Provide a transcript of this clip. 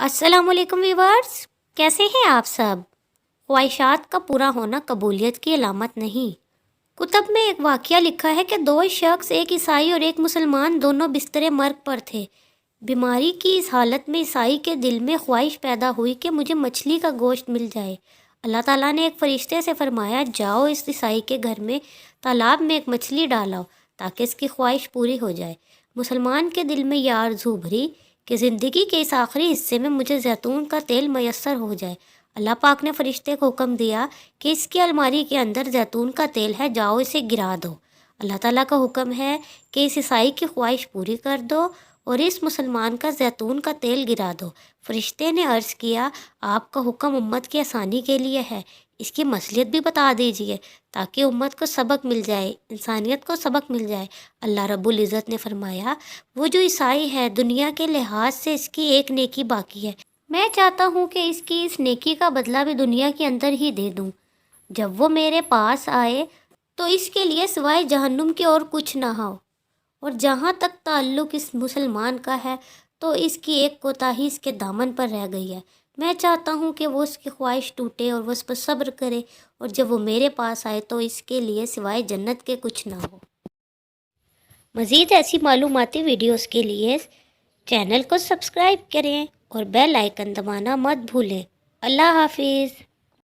السلام علیکم ویورز، کیسے ہیں آپ سب؟ خواہشات کا پورا ہونا قبولیت کی علامت نہیں۔ کتب میں ایک واقعہ لکھا ہے کہ دو شخص، ایک عیسائی اور ایک مسلمان، دونوں بستر مرگ پر تھے۔ بیماری کی اس حالت میں عیسائی کے دل میں خواہش پیدا ہوئی کہ مجھے مچھلی کا گوشت مل جائے۔ اللہ تعالیٰ نے ایک فرشتے سے فرمایا، جاؤ اس عیسائی کے گھر میں تالاب میں ایک مچھلی ڈالاؤ تاکہ اس کی خواہش پوری ہو جائے۔ مسلمان کے دل میں یہ آرزو بھری کہ زندگی کے اس آخری حصے میں مجھے زیتون کا تیل میسر ہو جائے۔ اللہ پاک نے فرشتے کو حکم دیا کہ اس کی الماری کے اندر زیتون کا تیل ہے، جاؤ اسے گرا دو۔ اللہ تعالیٰ کا حکم ہے کہ اس عیسائی کی خواہش پوری کر دو اور اس مسلمان کا زیتون کا تیل گرا دو۔ فرشتے نے عرض کیا، آپ کا حکم امت کی آسانی کے لیے ہے، اس کی مصلحت بھی بتا دیجئے تاکہ امت کو سبق مل جائے، انسانیت کو سبق مل جائے۔ اللہ رب العزت نے فرمایا، وہ جو عیسائی ہے دنیا کے لحاظ سے اس کی ایک نیکی باقی ہے، میں چاہتا ہوں کہ اس کی اس نیکی کا بدلہ بھی دنیا کے اندر ہی دے دوں۔ جب وہ میرے پاس آئے تو اس کے لیے سوائے جہنم کے اور کچھ نہ ہو، اور جہاں تک تعلق اس مسلمان کا ہے تو اس کی ایک کوتاہی اس کے دامن پر رہ گئی ہے۔ میں چاہتا ہوں کہ وہ اس کی خواہش ٹوٹے اور وہ اس پر صبر کرے، اور جب وہ میرے پاس آئے تو اس کے لیے سوائے جنت کے کچھ نہ ہو۔ مزید ایسی معلوماتی ویڈیوز کے لیے چینل کو سبسکرائب کریں اور بیل آئیکن دبانا مت بھولیں۔ اللہ حافظ۔